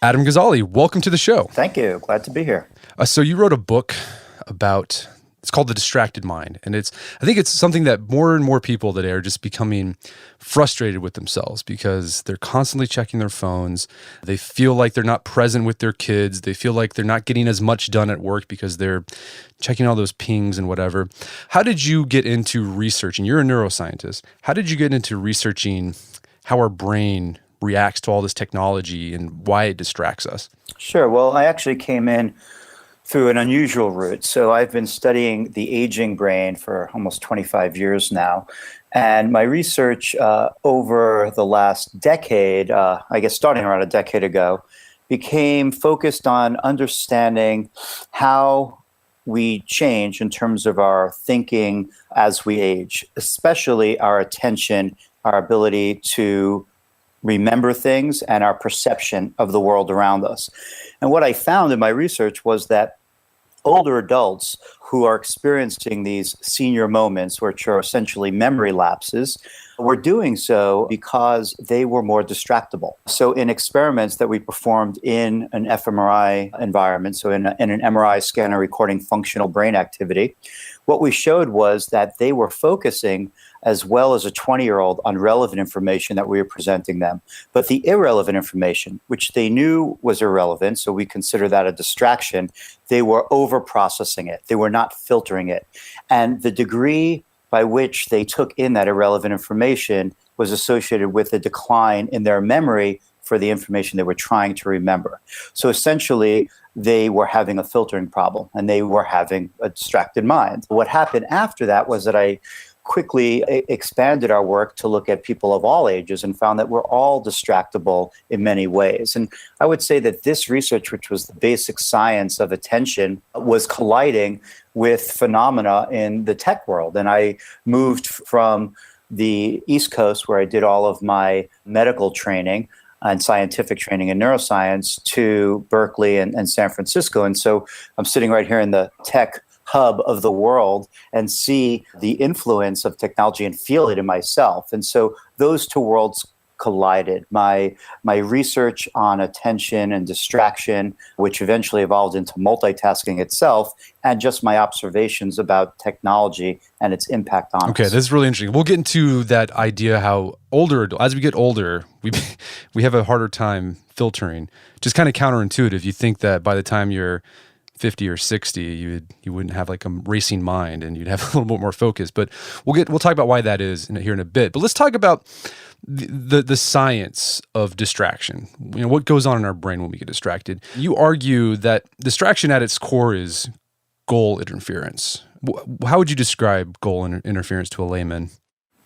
Adam Gazzaley, welcome to the show. Thank you. Glad to be here. So you wrote a book about, it's called The Distracted Mind. And I think it's something that more and more people today are just becoming frustrated with themselves because they're constantly checking their phones. They feel like they're not present with their kids. They feel like they're not getting as much done at work because they're checking all those pings and whatever. How did you get into researching? You're a neuroscientist. How did you get into researching how our brain reacts to all this technology and why it distracts us? Sure. Well, I actually came in through an unusual route. So I've been studying the aging brain for almost 25 years now. And my research over the last decade, I guess starting around a decade ago, became focused on understanding how we change in terms of our thinking as we age, especially our attention, our ability to remember things, and our perception of the world around us. And what I found in my research was that older adults who are experiencing these senior moments, which are essentially memory lapses, were doing so because they were more distractible. So in experiments that we performed in an fMRI environment, so in an MRI scanner recording functional brain activity, what we showed was that they were focusing as well as a 20-year-old on relevant information that we were presenting them. But the irrelevant information, which they knew was irrelevant, so we consider that a distraction, they were over-processing it. They were not filtering it. And the degree by which they took in that irrelevant information was associated with a decline in their memory for the information they were trying to remember. So essentially, they were having a filtering problem and they were having a distracted mind. What happened after that was that I quickly expanded our work to look at people of all ages and found that we're all distractible in many ways. And I would say that this research, which was the basic science of attention, was colliding with phenomena in the tech world. And I moved from the East Coast, where I did all of my medical training and scientific training in neuroscience, to Berkeley and San Francisco. And so I'm sitting right here in the tech hub of the world and see the influence of technology and feel it in myself. And so those two worlds collided. My research on attention and distraction, which eventually evolved into multitasking itself, and just my observations about technology and its impact on us. Okay, this is really interesting. We'll get into that idea how as we get older, we have a harder time filtering. Just kind of counterintuitive. You think that by the time you're 50 or 60, you wouldn't have like a racing mind and you'd have a little bit more focus. But we'll talk about why that is here in a bit. But let's talk about the science of distraction. You know, what goes on in our brain when we get distracted. You argue that distraction at its core is goal interference. How would you describe goal interference to a layman?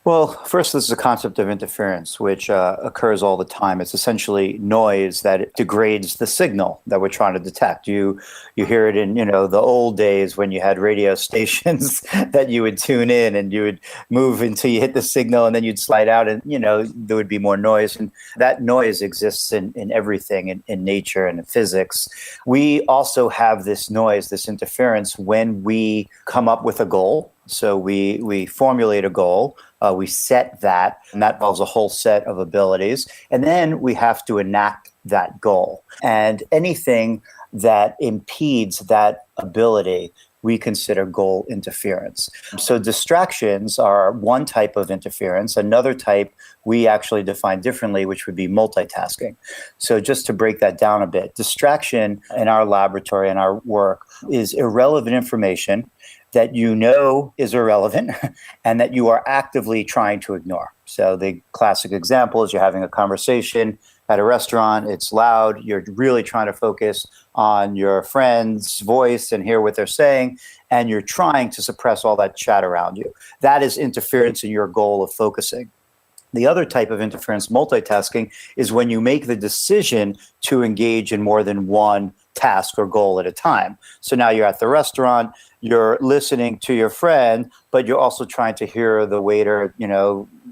Well, first, this is a concept of interference, which occurs all the time. It's essentially noise that degrades the signal that we're trying to detect. You hear it in, the old days when you had radio stations that you would tune in and you would move until you hit the signal and then you'd slide out and, there would be more noise. And that noise exists in everything, in nature and in physics. We also have this noise, this interference, when we come up with a goal. So we formulate a goal, we set that, and that involves a whole set of abilities. And then we have to enact that goal. And anything that impedes that ability, we consider goal interference. So distractions are one type of interference. Another type we actually define differently, which would be multitasking. So just to break that down a bit, distraction in our laboratory and our work is irrelevant information that is irrelevant and that you are actively trying to ignore. So the classic example is you're having a conversation at a restaurant, it's loud, you're really trying to focus on your friend's voice and hear what they're saying, and you're trying to suppress all that chat around you. That is interference in your goal of focusing. The other type of interference, multitasking, is when you make the decision to engage in more than one task or goal at a time. So now you're at the restaurant, you're listening to your friend, but you're also trying to hear the waiter,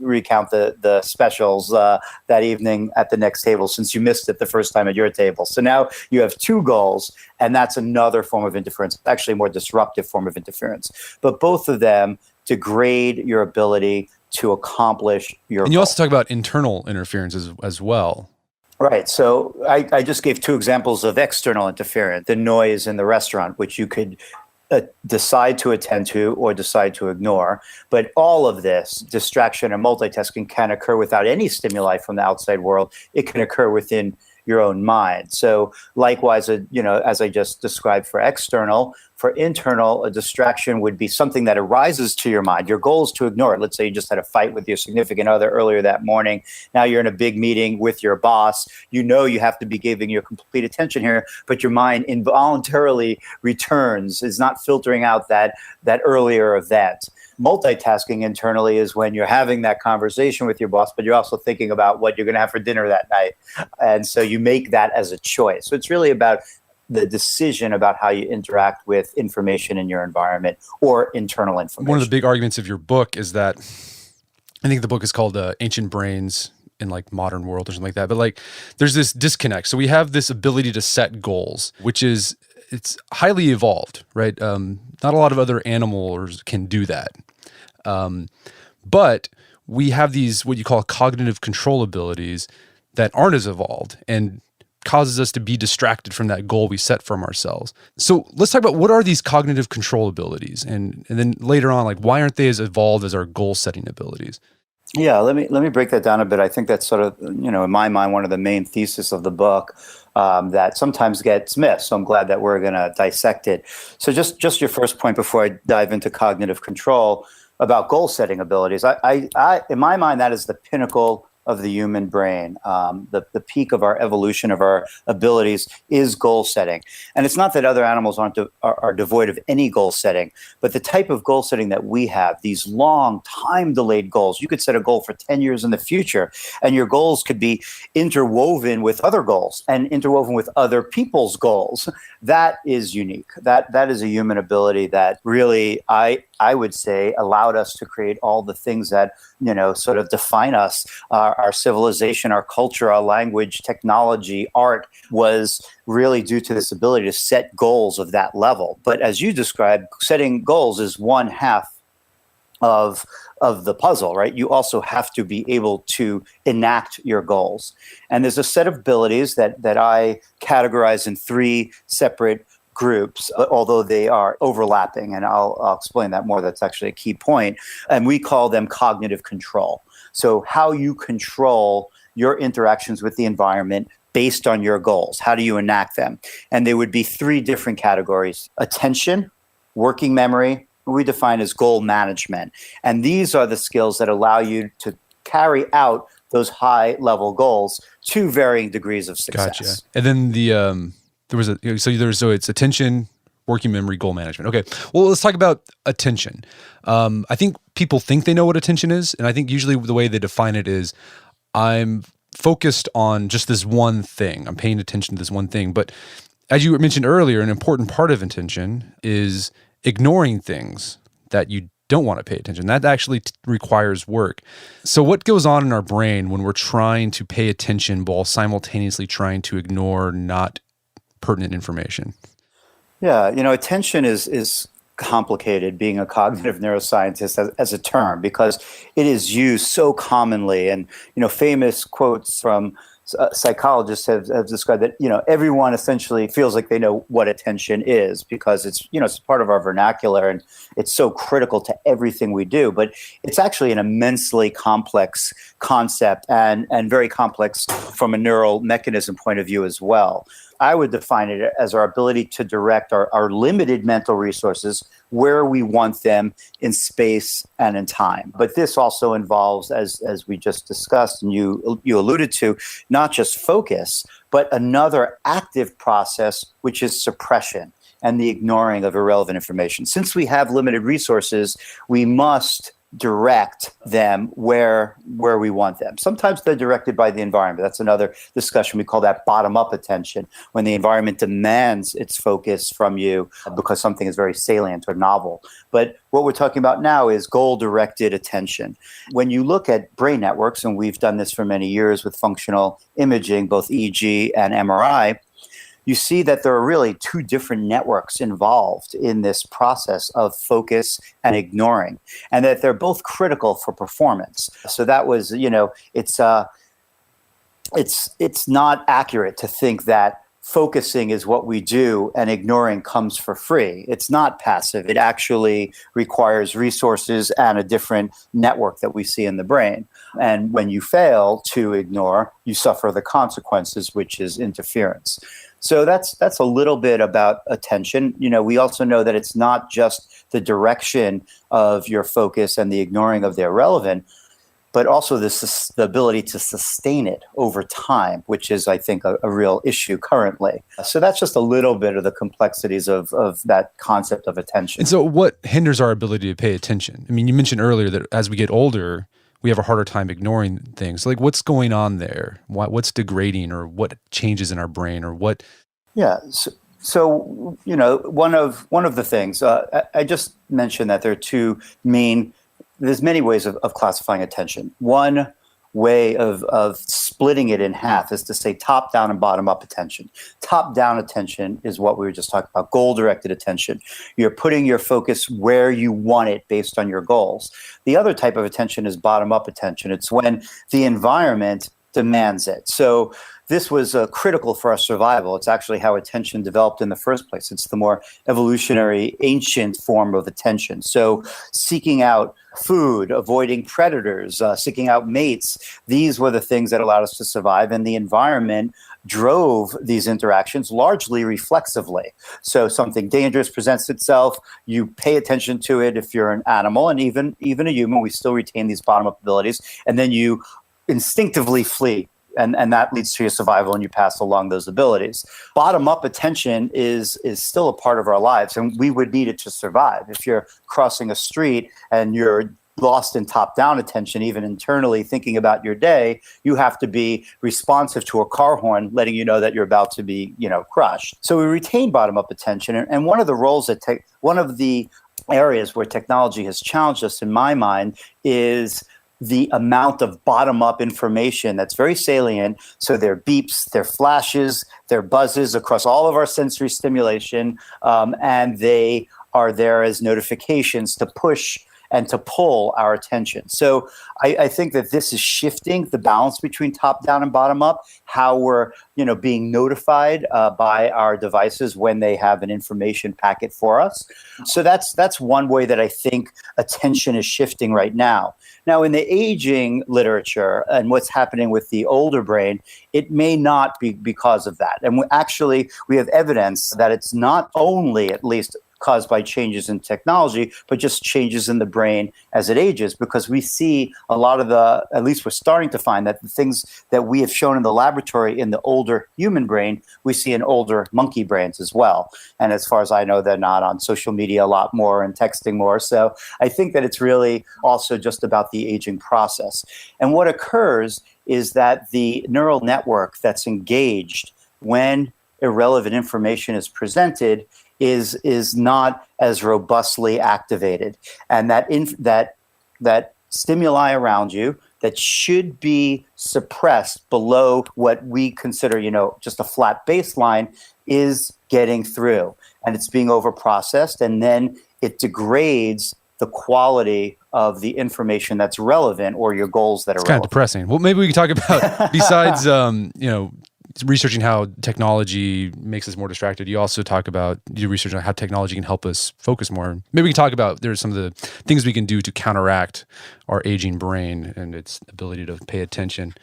recount the specials that evening at the next table since you missed it the first time at your table. So now you have two goals, and that's another form of interference, actually a more disruptive form of interference. But both of them degrade your ability to accomplish your And you goal. also talk about internal interference as well. Right. So I just gave two examples of external interference, the noise in the restaurant, which you could decide to attend to or decide to ignore. But all of this distraction and multitasking can occur without any stimuli from the outside world. It can occur within your own mind. So likewise, as I just described for external, for internal, a distraction would be something that arises to your mind. Your goal is to ignore it. Let's say you just had a fight with your significant other earlier that morning. Now you're in a big meeting with your boss. You know you have to be giving your complete attention here, but your mind involuntarily returns, is not filtering out that earlier event. Multitasking internally is when you're having that conversation with your boss, but you're also thinking about what you're going to have for dinner that night. And so you make that as a choice. So it's really about the decision about how you interact with information in your environment or internal information. One of the big arguments of your book is that, I think the book is called Ancient Brains in like Modern World or something like that. But like there's this disconnect. So we have this ability to set goals, which is, it's highly evolved, right? Not a lot of other animals can do that. But we have these, what you call cognitive control abilities that aren't as evolved and causes us to be distracted from that goal we set from ourselves. So let's talk about what are these cognitive control abilities, and then later on, like why aren't they as evolved as our goal setting abilities? Yeah, let me break that down a bit. I think that's sort of, in my mind, one of the main theses of the book that sometimes gets missed. So I'm glad that we're going to dissect it. So just your first point before I dive into cognitive control about goal setting abilities. I in my mind, that is the pinnacle of the human brain. The peak of our evolution, of our abilities, is goal setting. And it's not that other animals are devoid of any goal setting, but the type of goal setting that we have, these long time-delayed goals. You could set a goal for 10 years in the future, and your goals could be interwoven with other goals and interwoven with other people's goals. That is unique. That is a human ability that really, I would say, allowed us to create all the things that, sort of define us. Our civilization, our culture, our language, technology, art was really due to this ability to set goals of that level. But as you described, setting goals is one half of the puzzle, right? You also have to be able to enact your goals. And there's a set of abilities that I categorize in three separate groups, although they are overlapping, and I'll explain that more. That's actually a key point. And we call them cognitive control. So how you control your interactions with the environment based on your goals. How do you enact them? And there would be three different categories: attention, working memory, we define as goal management. And these are the skills that allow you to carry out those high-level goals to varying degrees of success. Gotcha. And then so it's attention, working memory, goal management. Okay. Well, let's talk about attention. I think people think they know what attention is. And I think usually the way they define it is, I'm focused on just this one thing. I'm paying attention to this one thing. But as you mentioned earlier, an important part of attention is ignoring things that you don't want to pay attention. That actually requires work. So what goes on in our brain when we're trying to pay attention while simultaneously trying to ignore not pertinent information? Yeah, attention is complicated, being a cognitive neuroscientist as a term, because it is used so commonly. And, famous quotes from psychologists have described that, everyone essentially feels like they know what attention is, because it's, it's part of our vernacular and it's so critical to everything we do. But it's actually an immensely complex concept and very complex from a neural mechanism point of view as well. I would define it as our ability to direct our limited mental resources where we want them in space and in time. But this also involves, as we just discussed and you alluded to, not just focus, but another active process, which is suppression and the ignoring of irrelevant information. Since we have limited resources, we must direct them where we want them. Sometimes they're directed by the environment. That's another discussion. We call that bottom-up attention, when the environment demands its focus from you because something is very salient or novel. But what we're talking about now is goal-directed attention. When you look at brain networks, and we've done this for many years with functional imaging, both EEG and MRI, you see that there are really two different networks involved in this process of focus and ignoring, and that they're both critical for performance. So that was, it's not accurate to think that focusing is what we do and ignoring comes for free. It's not passive. It actually requires resources and a different network that we see in the brain. And when you fail to ignore, you suffer the consequences, which is interference. So that's a little bit about attention. We also know that it's not just the direction of your focus and the ignoring of the irrelevant, but also the ability to sustain it over time, which is, I think, a real issue currently. So that's just a little bit of the complexities of that concept of attention. And so what hinders our ability to pay attention? I mean, you mentioned earlier that as we get older, we have a harder time ignoring things. Like, what's going on there? What's degrading, or what changes in our brain, or what? Yeah. So one of the things I just mentioned that there are there's many ways of classifying attention. One way of splitting it in half is to say top down and bottom up attention. Top down attention is what we were just talking about, goal directed attention. You're putting your focus where you want it based on your goals. The other type of attention is bottom up attention. It's when the environment demands it. So this was critical for our survival. It's actually how attention developed in the first place. It's the more evolutionary, ancient form of attention. So seeking out food, avoiding predators, seeking out mates, these were the things that allowed us to survive. And the environment drove these interactions largely reflexively. So something dangerous presents itself, you pay attention to it if you're an animal, and even a human, we still retain these bottom-up abilities, and then you instinctively flee. And that leads to your survival, and you pass along those abilities. Bottom-up attention is still a part of our lives, and we would need it to survive. If you're crossing a street and you're lost in top-down attention, even internally thinking about your day, you have to be responsive to a car horn letting you know that you're about to be, crushed. So we retain bottom-up attention, and one of the areas where technology has challenged us, in my mind, is the amount of bottom-up information that's very salient. So there are beeps, there are flashes, there are buzzes across all of our sensory stimulation, and they are there as notifications to push and to pull our attention. So I think that this is shifting the balance between top-down and bottom-up, how we're being notified by our devices when they have an information packet for us. So that's one way that I think attention is shifting right now. Now, in the aging literature and what's happening with the older brain, it may not be because of that. And we have evidence that it's not only, at least, caused by changes in technology, but just changes in the brain as it ages, because we see a lot of at least we're starting to find that the things that we have shown in the laboratory in the older human brain, we see in older monkey brains as well. And as far as I know, they're not on social media a lot more and texting more. So I think that it's really also just about the aging process. And what occurs is that the neural network that's engaged when irrelevant information is presented is not as robustly activated, and that stimuli around you that should be suppressed below what we consider, just a flat baseline, is getting through, and it's being overprocessed, and then it degrades the quality of the information that's relevant or your goals that are relevant. It's kind of depressing. Well, maybe we can talk about, besides, researching how technology makes us more distracted, you also do research on how technology can help us focus more. Maybe we can talk about, there's some of the things we can do to counteract our aging brain and its ability to pay attention.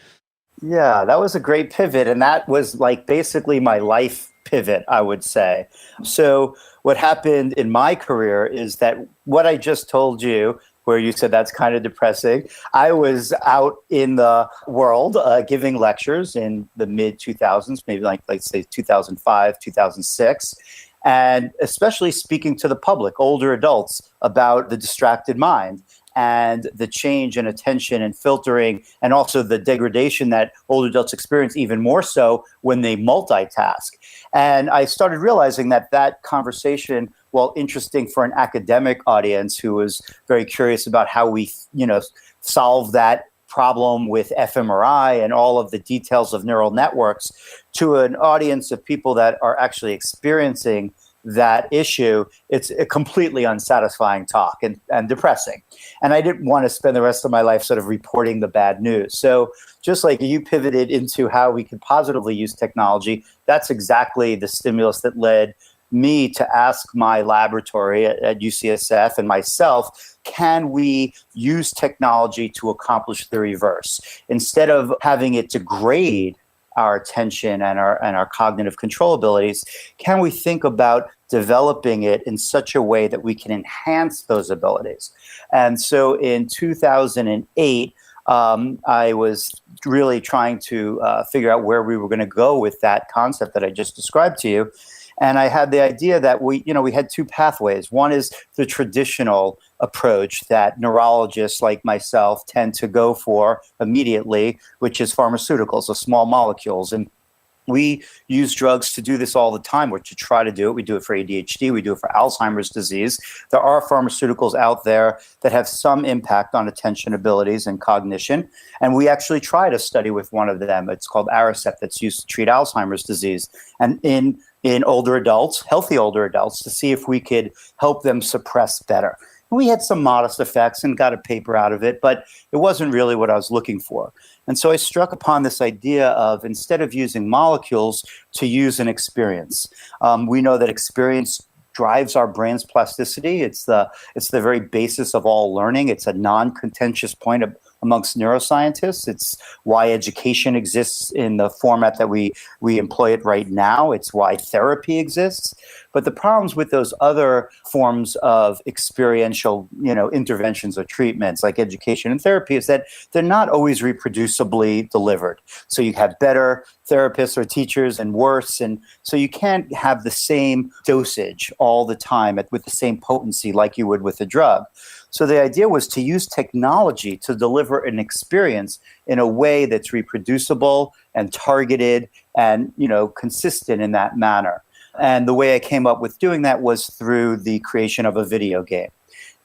Yeah, that was a great pivot. And that was like basically my life pivot, I would say. So what happened in my career is that what I just told you, where you said that's kind of depressing, I was out in the world giving lectures in the mid-2000s, maybe let's say 2005, 2006, and especially speaking to the public, older adults, about the distracted mind and the change in attention and filtering, and also the degradation that older adults experience, even more so when they multitask. And I started realizing that conversation, while interesting for an academic audience who was very curious about how we, solve that problem with fMRI and all of the details of neural networks, to an audience of people that are actually experiencing that issue, it's a completely unsatisfying talk and depressing. And I didn't want to spend the rest of my life sort of reporting the bad news. So just like you pivoted into how we could positively use technology, that's exactly the stimulus that led me to ask my laboratory at UCSF and myself, can we use technology to accomplish the reverse? Instead of having it degrade our attention and our cognitive control abilities, can we think about developing it in such a way that we can enhance those abilities? And so in 2008, I was really trying to figure out where we were going to go with that concept that I just described to you. And I had the idea that we had two pathways. One is the traditional approach that neurologists like myself tend to go for immediately, which is pharmaceuticals, so small molecules. And we use drugs to do this all the time, or to try to do it. We do it for ADHD. We do it for Alzheimer's disease. There are pharmaceuticals out there that have some impact on attention abilities and cognition. And we actually tried a study with one of them. It's called Aricept, that's used to treat Alzheimer's disease. And in older adults, healthy older adults, to see if we could help them suppress better. And we had some modest effects and got a paper out of it, but it wasn't really what I was looking for. And so I struck upon this idea of, instead of using molecules, to use an experience. We know that experience drives our brain's plasticity. It's the very basis of all learning. It's a non-contentious point amongst neuroscientists. It's why education exists in the format that we employ it right now. It's why therapy exists. But the problems with those other forms of experiential, interventions or treatments like education and therapy is that they're not always reproducibly delivered. So you have better therapists or teachers and worse. And so you can't have the same dosage all the time with the same potency like you would with a drug. So the idea was to use technology to deliver an experience in a way that's reproducible and targeted and, consistent in that manner. And the way I came up with doing that was through the creation of a video game.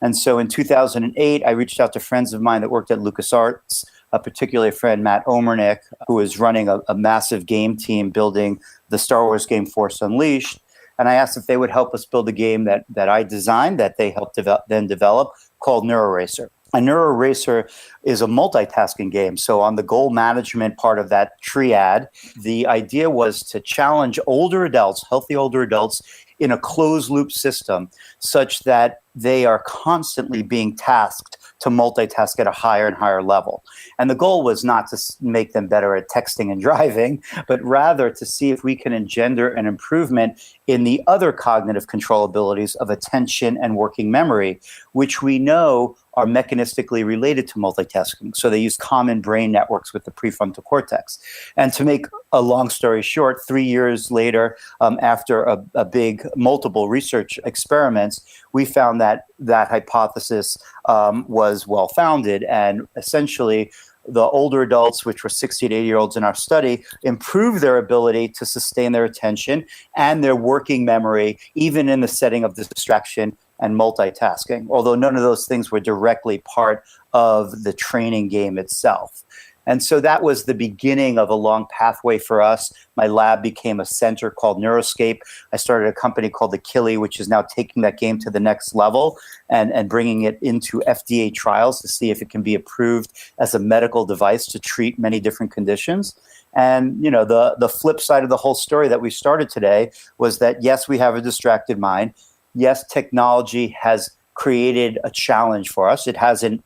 And so in 2008, I reached out to friends of mine that worked at LucasArts, particularly a friend, Matt Omernick, who was running a massive game team building the Star Wars game Force Unleashed. And I asked if they would help us build a game that I designed, that they helped then develop, called NeuroRacer. A NeuroRacer is a multitasking game. So on the goal management part of that triad, the idea was to challenge older adults, healthy older adults, in a closed loop system such that they are constantly being tasked to multitask at a higher and higher level. And the goal was not to make them better at texting and driving, but rather to see if we can engender an improvement in the other cognitive control abilities of attention and working memory, which we know are mechanistically related to multitasking. So they use common brain networks with the prefrontal cortex. And to make a long story short, 3 years later, after a big multiple research experiments, we found that hypothesis was well-founded, and essentially the older adults, which were 60 to 80-year-olds in our study, improved their ability to sustain their attention and their working memory, even in the setting of distraction and multitasking, although none of those things were directly part of the training game itself. And so that was the beginning of a long pathway for us. My lab became a center called Neuroscape. I started a company called the Keeley, which is now taking that game to the next level and bringing it into FDA trials to see if it can be approved as a medical device to treat many different conditions. And, the flip side of the whole story that we started today was that, yes, we have a distracted mind. Yes, technology has created a challenge for us. It hasn't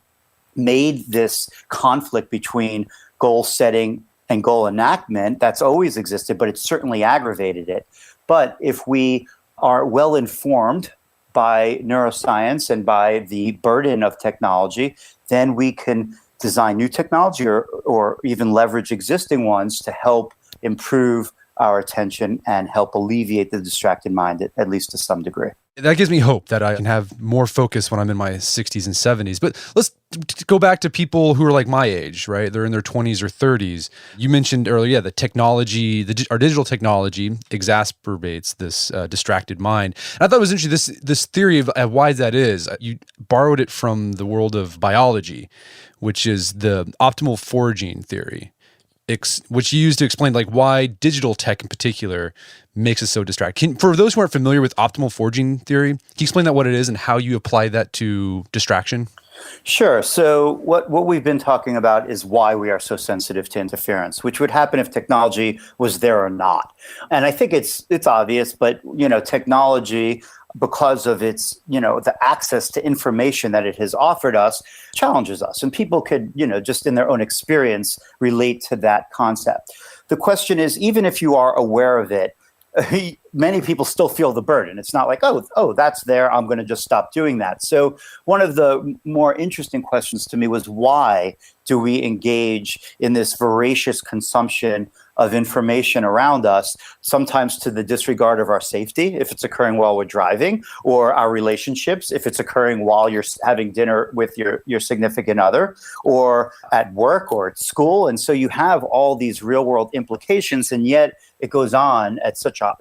made this conflict between goal setting and goal enactment. That's always existed, but it's certainly aggravated it. But if we are well informed by neuroscience and by the burden of technology, then we can design new technology or even leverage existing ones to help improve our attention and help alleviate the distracted mind, at least to some degree. That gives me hope that I can have more focus when I'm in my 60s and 70s. But let's go back to people who are like my age, right? They're in their 20s or 30s. You mentioned earlier, the technology, our digital technology exacerbates this distracted mind. And I thought it was interesting, this theory of why that is. You borrowed it from the world of biology, which is the optimal foraging theory. which you use to explain like why digital tech in particular makes us so distracted. For those who aren't familiar with optimal foraging theory, can you explain that what it is and how you apply that to distraction? Sure. So what we've been talking about is why we are so sensitive to interference, which would happen if technology was there or not. And I think it's obvious, but technology, because of its the access to information that it has offered us, challenges us, and people could just in their own experience relate to that concept. The question is, even if you are aware of it, many people still feel the burden. It's not like, oh, that's there, I'm going to just stop doing that. So one of the more interesting questions to me was, why do we engage in this voracious consumption of information around us, sometimes to the disregard of our safety, if it's occurring while we're driving, or our relationships, if it's occurring while you're having dinner with your significant other, or at work or at school. And so you have all these real world implications, and yet it goes on at such a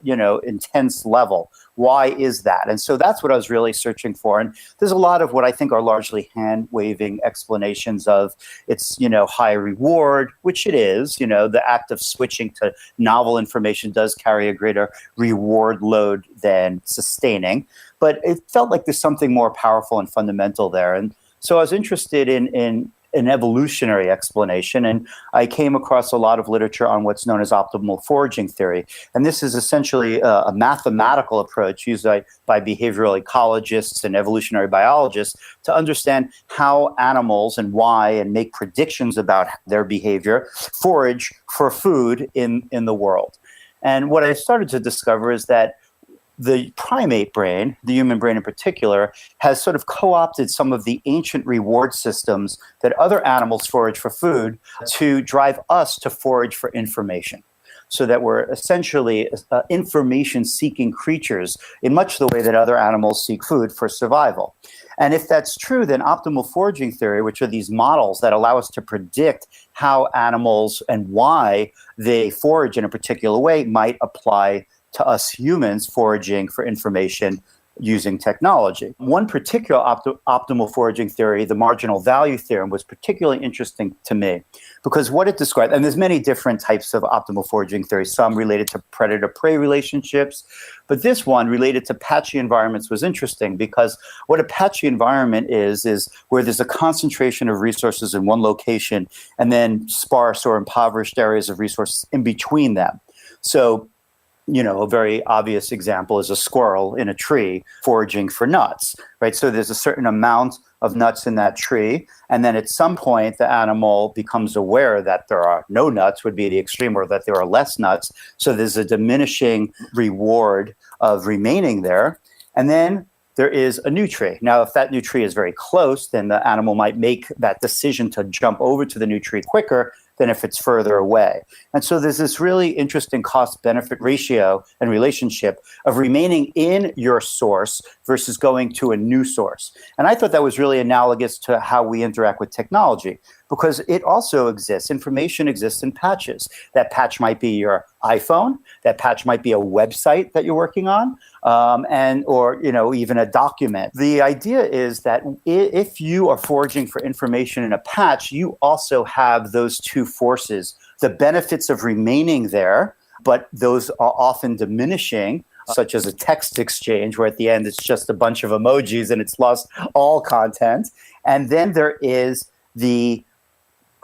intense level. Why is that? And so that's what I was really searching for. And there's a lot of what I think are largely hand-waving explanations of it's, high reward, which it is. The act of switching to novel information does carry a greater reward load than sustaining. But it felt like there's something more powerful and fundamental there. And so I was interested in an evolutionary explanation, and I came across a lot of literature on what's known as optimal foraging theory. And this is essentially a mathematical approach used by behavioral ecologists and evolutionary biologists to understand how animals and why, and make predictions about their behavior, forage for food in the world. And what I started to discover is that the primate brain, the human brain in particular, has sort of co-opted some of the ancient reward systems that other animals forage for food to drive us to forage for information. So that we're essentially information-seeking creatures in much the way that other animals seek food for survival. And if that's true, then optimal foraging theory, which are these models that allow us to predict how animals and why they forage in a particular way, might apply to us humans foraging for information using technology. One particular optimal foraging theory, the marginal value theorem, was particularly interesting to me because what it described, and there's many different types of optimal foraging theories, some related to predator-prey relationships, but this one related to patchy environments was interesting because what a patchy environment is where there's a concentration of resources in one location and then sparse or impoverished areas of resources in between them. So a very obvious example is a squirrel in a tree foraging for nuts, right? So there's a certain amount of nuts in that tree, and then at some point the animal becomes aware that there are no nuts, would be the extreme, or that there are less nuts. So there's a diminishing reward of remaining there. And then there is a new tree. Now, if that new tree is very close, then the animal might make that decision to jump over to the new tree quicker than if it's further away. And so there's this really interesting cost-benefit ratio and relationship of remaining in your source versus going to a new source. And I thought that was really analogous to how we interact with technology, because it also exists. Information exists in patches. That patch might be your iPhone. That patch might be a website that you're working on, or even a document. The idea is that if you are foraging for information in a patch, you also have those two forces: the benefits of remaining there, but those are often diminishing, such as a text exchange where at the end it's just a bunch of emojis and it's lost all content. And then there is the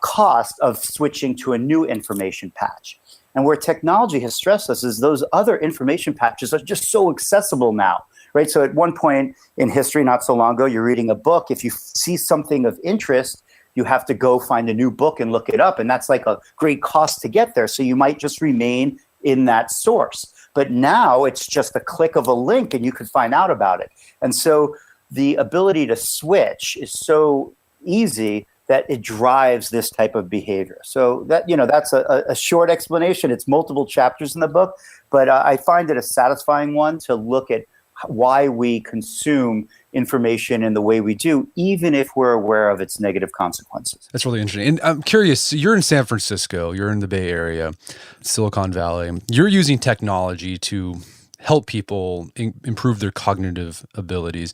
cost of switching to a new information patch. And where technology has stressed us is those other information patches are just so accessible now, right? So at one point in history, not so long ago, you're reading a book. If you see something of interest, you have to go find a new book and look it up. And that's like a great cost to get there. So you might just remain in that source. But now it's just a click of a link and you can find out about it. And so the ability to switch is so easy that it drives this type of behavior. So that's a short explanation. It's multiple chapters in the book, but I find it a satisfying one to look at why we consume information in the way we do, even if we're aware of its negative consequences. That's really interesting. And I'm curious, you're in San Francisco, you're in the Bay Area, Silicon Valley. You're using technology to help people improve their cognitive abilities.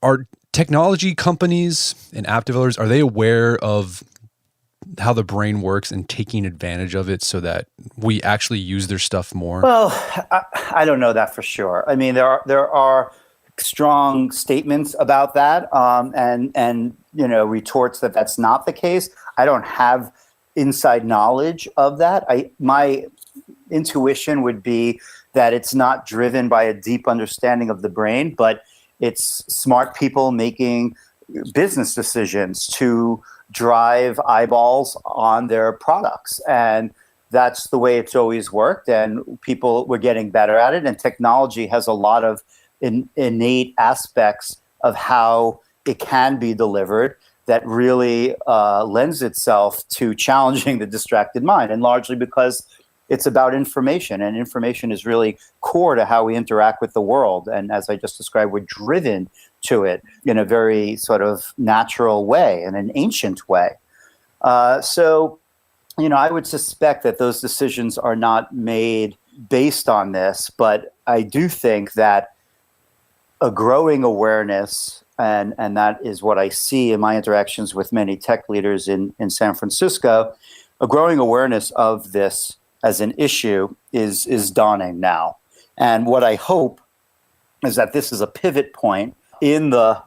Are technology companies and app developers, are they aware of how the brain works and taking advantage of it so that we actually use their stuff more? Well, I don't know that for sure. I mean, there are strong statements about that, and retorts that that's not the case. I don't have inside knowledge of that. My intuition would be that it's not driven by a deep understanding of the brain, but it's smart people making business decisions to drive eyeballs on their products. And that's the way it's always worked. And people were getting better at it. And technology has a lot of innate aspects of how it can be delivered that really lends itself to challenging the distracted mind. And largely because it's about information, and information is really core to how we interact with the world. And as I just described, we're driven to it in a very sort of natural way, in an ancient way. So, I would suspect that those decisions are not made based on this, but I do think that a growing awareness, and that is what I see in my interactions with many tech leaders in San Francisco, a growing awareness of this as an issue is dawning now. And what I hope is that this is a pivot point in the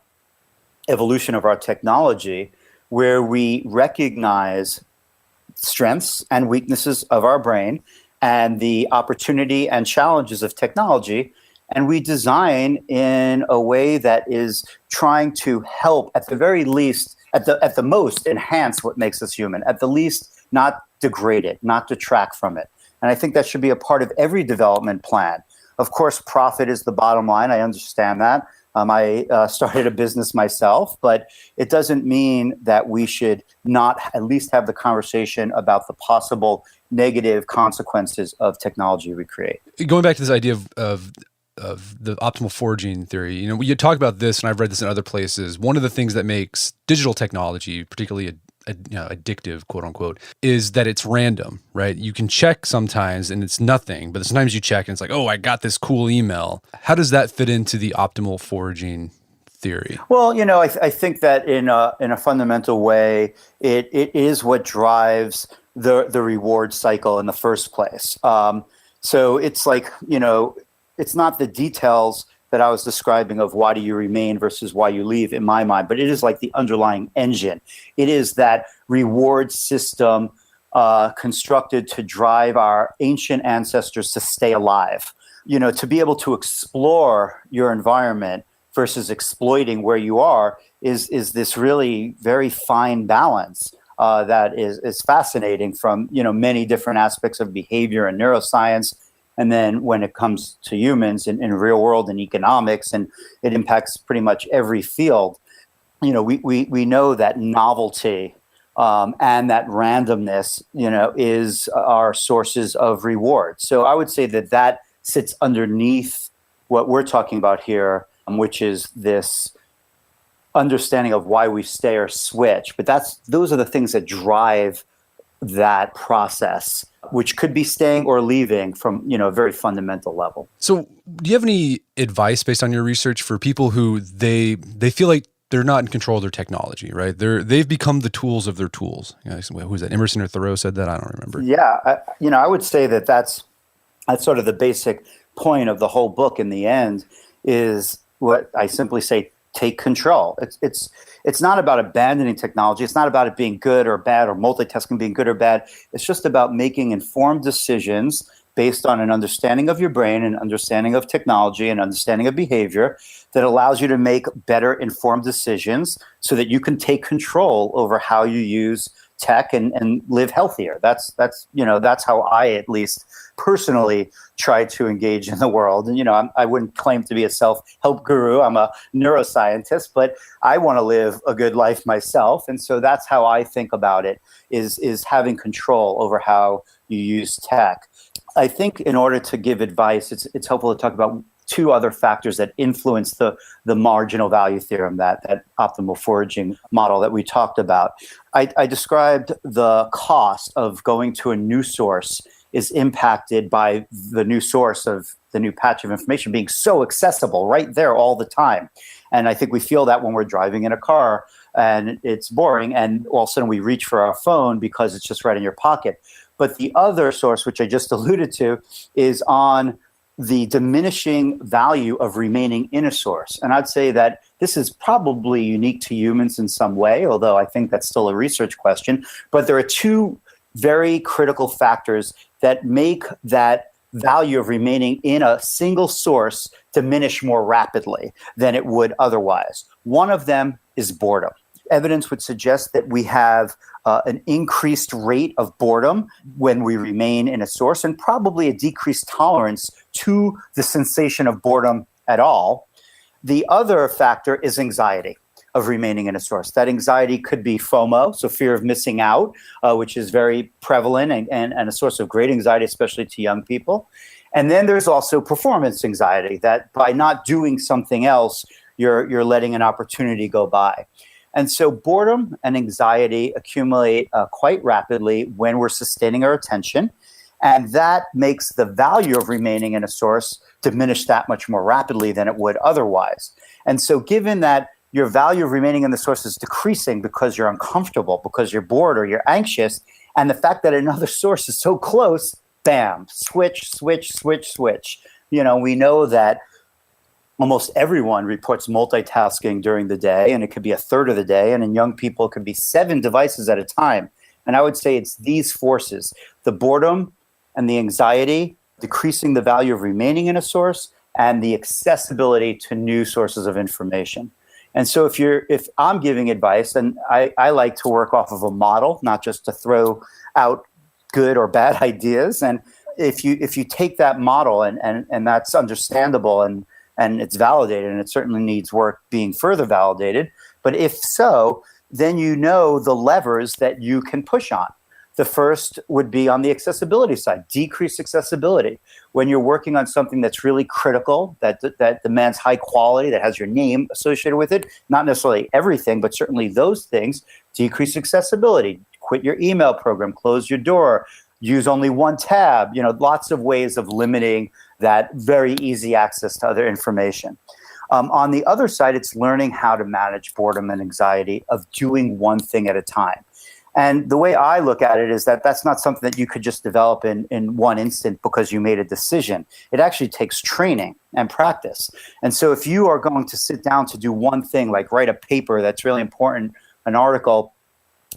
evolution of our technology where we recognize strengths and weaknesses of our brain and the opportunity and challenges of technology, and we design in a way that is trying to help, at the very least, at the most, enhance what makes us human, at the least, not degrade it, not detract from it. And I think that should be a part of every development plan. Of course, profit is the bottom line. I understand that. I started a business myself, but it doesn't mean that we should not at least have the conversation about the possible negative consequences of technology we create. Going back to this idea of the optimal foraging theory, you talk about this, and I've read this in other places. One of the things that makes digital technology particularly addictive, quote unquote, is that it's random, right? You can check sometimes and it's nothing, but sometimes you check and it's like, oh, I got this cool email. How does that fit into the optimal foraging theory? Well, I think that in a fundamental way, it is what drives the reward cycle in the first place. So it's like, it's not the details that I was describing of why do you remain versus why you leave in my mind, but it is like the underlying engine. It is that reward system constructed to drive our ancient ancestors to stay alive. To be able to explore your environment versus exploiting where you are is this really very fine balance that is fascinating from many different aspects of behavior and neuroscience. And then when it comes to humans in real world and economics, and it impacts pretty much every field, we know that novelty and that randomness, is our sources of reward. So I would say that sits underneath what we're talking about here, which is this understanding of why we stay or switch. But those are the things that drive that process, which could be staying or leaving from a very fundamental level. So do you have any advice based on your research for people who they feel like they're not in control of their technology, right? They've become the tools of their tools. Who's that? Emerson or Thoreau said that? I don't remember. Yeah, I would say that's sort of the basic point of the whole book. In the end, is what I simply say: take control. It's not about abandoning technology. It's not about it being good or bad, or multitasking being good or bad. It's just about making informed decisions based on an understanding of your brain, an understanding of technology, and understanding of behavior that allows you to make better informed decisions so that you can take control over how you use tech and live healthier. That's how I at least personally try to engage in the world. And I wouldn't claim to be a self-help guru. I'm a neuroscientist, but I want to live a good life myself. And so that's how I think about it, is having control over how you use tech. I think in order to give advice, it's helpful to talk about two other factors that influence the marginal value theorem, that optimal foraging model that we talked about. I described the cost of going to a new source is impacted by the new source of the new patch of information being so accessible right there all the time. And I think we feel that when we're driving in a car and it's boring. And all of a sudden we reach for our phone because it's just right in your pocket. But the other source, which I just alluded to, is on the diminishing value of remaining in a source. And I'd say that this is probably unique to humans in some way, although I think that's still a research question. But there are two very critical factors that make that value of remaining in a single source diminish more rapidly than it would otherwise. One of them is boredom. Evidence would suggest that we have an increased rate of boredom when we remain in a source, and probably a decreased tolerance to the sensation of boredom at all. The other factor is anxiety of remaining in a source. That anxiety could be FOMO, so fear of missing out, which is very prevalent and a source of great anxiety, especially to young people. And then there's also performance anxiety, that by not doing something else, you're letting an opportunity go by. And so boredom and anxiety accumulate quite rapidly when we're sustaining our attention. And that makes the value of remaining in a source diminish that much more rapidly than it would otherwise. And so given that your value of remaining in the source is decreasing because you're uncomfortable, because you're bored or you're anxious, and the fact that another source is so close, bam, switch. We know that almost everyone reports multitasking during the day, and it could be a third of the day. And in young people, it could be 7 devices at a time. And I would say it's these forces, the boredom and the anxiety, decreasing the value of remaining in a source, and the accessibility to new sources of information. And so if I'm giving advice, and I like to work off of a model, not just to throw out good or bad ideas. And if you take that model and that's understandable and it's validated, and it certainly needs work being further validated. But if so, then you know the levers that you can push on. The first would be on the accessibility side, decrease accessibility. When you're working on something that's really critical, that demands high quality, that has your name associated with it, not necessarily everything, but certainly those things, decrease accessibility. Quit your email program, close your door, use only one tab, lots of ways of limiting that very easy access to other information. On the other side, it's learning how to manage boredom and anxiety of doing one thing at a time. And the way I look at it is that that's not something that you could just develop in one instant because you made a decision. It actually takes training and practice. And so if you are going to sit down to do one thing, like write a paper that's really important, an article,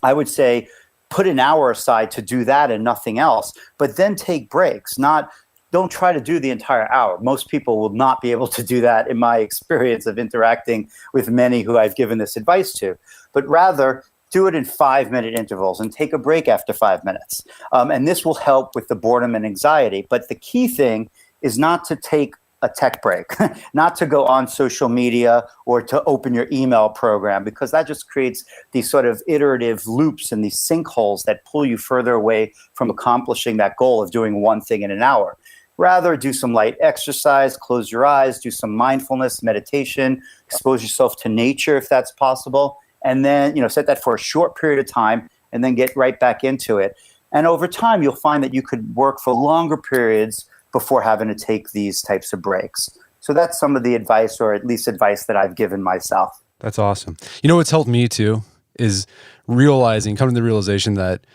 I would say put an hour aside to do that and nothing else, but then take breaks. Don't try to do the entire hour. Most people will not be able to do that in my experience of interacting with many who I've given this advice to, but rather do it in 5-minute intervals and take a break after 5 minutes. And this will help with the boredom and anxiety. But the key thing is not to take a tech break, not to go on social media or to open your email program, because that just creates these sort of iterative loops and these sinkholes that pull you further away from accomplishing that goal of doing one thing in an hour. Rather, do some light exercise, close your eyes, do some mindfulness, meditation, expose yourself to nature if that's possible. And then, set that for a short period of time and then get right back into it. And over time, you'll find that you could work for longer periods before having to take these types of breaks. So that's some of the advice, or at least advice that I've given myself. That's awesome. What's helped me too is coming to the realization that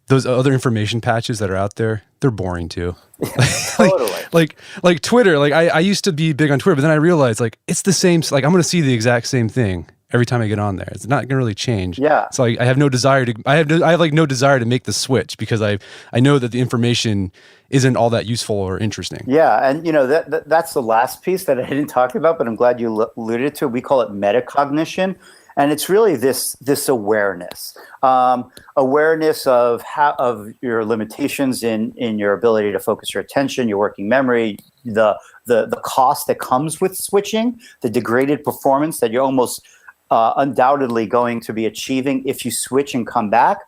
those other information patches that are out there, they're boring too. Totally. like Twitter, I used to be big on Twitter, but then I realized it's the same, I'm going to see the exact same thing every time I get on there. It's not going to really change. Yeah. So I have no desire to, I have no desire to make the switch, because I know that the information isn't all that useful or interesting. Yeah. And that's the last piece that I didn't talk about, but I'm glad you alluded to. We call it metacognition. And it's really this awareness, awareness of your limitations in your ability to focus your attention, your working memory, the cost that comes with switching, the degraded performance that you're almost undoubtedly going to be achieving if you switch and come back.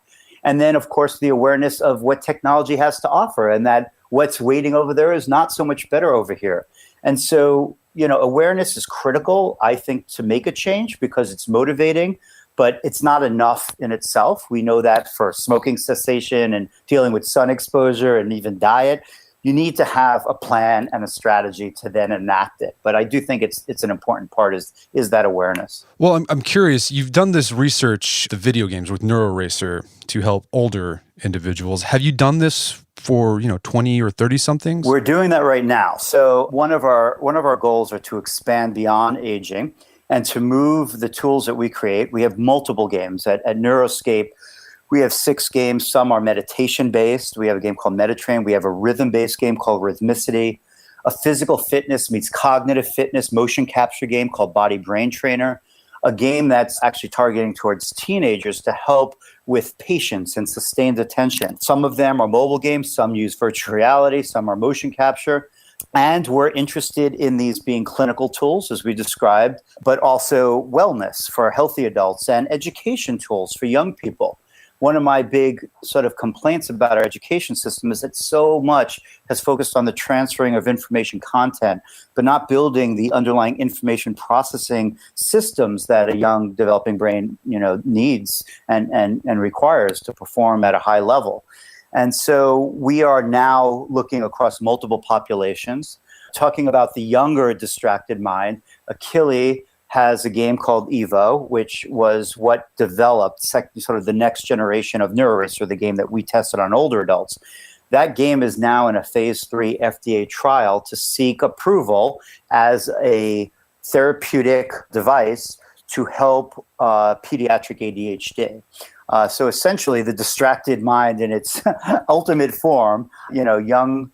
And then, of course, the awareness of what technology has to offer, and that what's waiting over there is not so much better over here. And so, awareness is critical, I think, to make a change, because it's motivating, but it's not enough in itself. We know that for smoking cessation and dealing with sun exposure and even diet, you need to have a plan and a strategy to then enact it. But I do think it's an important part is that awareness. Well, I'm curious. You've done this research, the video games with NeuroRacer to help older individuals. Have you done this for 20 or 30 somethings? We're doing that right now. So one of our goals are to expand beyond aging and to move the tools that we create. We have multiple games at Neuroscape. We have 6 games. Some are meditation-based. We have a game called Metatrain. We have a rhythm-based game called Rhythmicity, a physical fitness meets cognitive fitness motion capture game called Body Brain Trainer, a game that's actually targeting towards teenagers to help with patience and sustained attention. Some of them are mobile games. Some use virtual reality. Some are motion capture. And we're interested in these being clinical tools, as we described, but also wellness for healthy adults and education tools for young people. One of my big sort of complaints about our education system is that so much has focused on the transferring of information content, but not building the underlying information processing systems that a young developing brain, needs and requires to perform at a high level. And so we are now looking across multiple populations, talking about the younger distracted mind. Keeley has a game called Evo, which was what developed sort of the next generation of NeuroRacer, the game that we tested on older adults. That game is now in a phase 3 FDA trial to seek approval as a therapeutic device to help pediatric ADHD. So essentially, the distracted mind in its ultimate form, young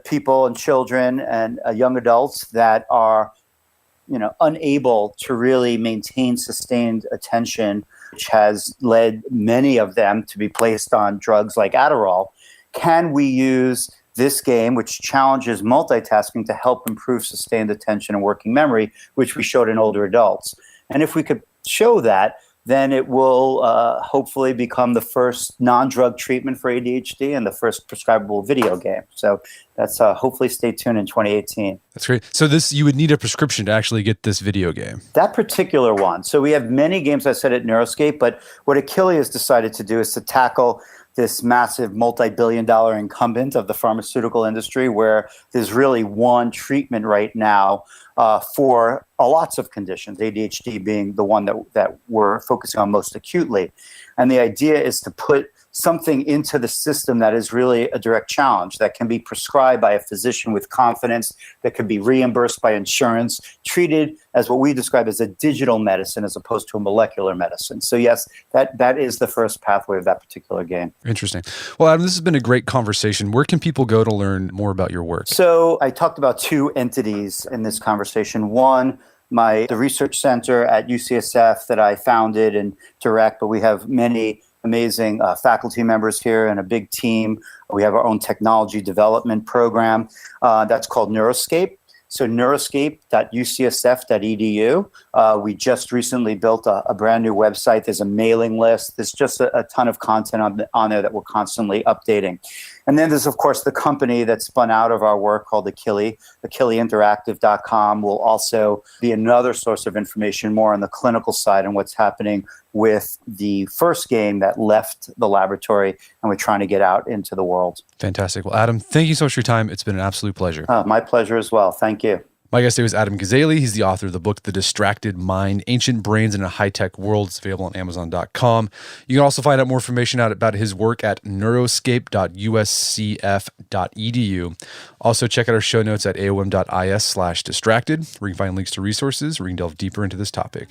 people and children and young adults that are unable to really maintain sustained attention, which has led many of them to be placed on drugs like Adderall. Can we use this game, which challenges multitasking, to help improve sustained attention and working memory, which we showed in older adults? And if we could show that, then it will hopefully become the first non-drug treatment for ADHD and the first prescribable video game. So that's hopefully stay tuned in 2018. That's great. So you would need a prescription to actually get this video game. That particular one. So we have many games, I said, at Neuroscape, but what Keeley has decided to do is to tackle this massive multi-billion-dollar incumbent of the pharmaceutical industry, where there's really one treatment right now for lots of conditions, ADHD being the one that we're focusing on most acutely. And the idea is to put something into the system that is really a direct challenge, that can be prescribed by a physician with confidence, that can be reimbursed by insurance, treated as what we describe as a digital medicine as opposed to a molecular medicine. So yes, that is the first pathway of that particular game. Interesting. Well, Adam, this has been a great conversation. Where can people go to learn more about your work? So I talked about 2 entities in this conversation. One, the research center at UCSF that I founded and direct, but we have many amazing faculty members here and a big team. We have our own technology development program that's called Neuroscape. So neuroscape.ucsf.edu. We just recently built a brand new website. There's a mailing list. There's just a ton of content on there that we're constantly updating. And then there's, of course, the company that spun out of our work called the Keeley. The KeeleyInteractive.com will also be another source of information more on the clinical side and what's happening with the first game that left the laboratory and we're trying to get out into the world. Fantastic. Well, Adam, thank you so much for your time. It's been an absolute pleasure. My pleasure as well. Thank you. My guest today was Adam Gazzaley. He's the author of the book, The Distracted Mind, Ancient Brains in a High-Tech World. It's available on Amazon.com. You can also find out more information about his work at neuroscape.uscf.edu. Also, check out our show notes at aom.is/distracted, where you can find links to resources where you can delve deeper into this topic.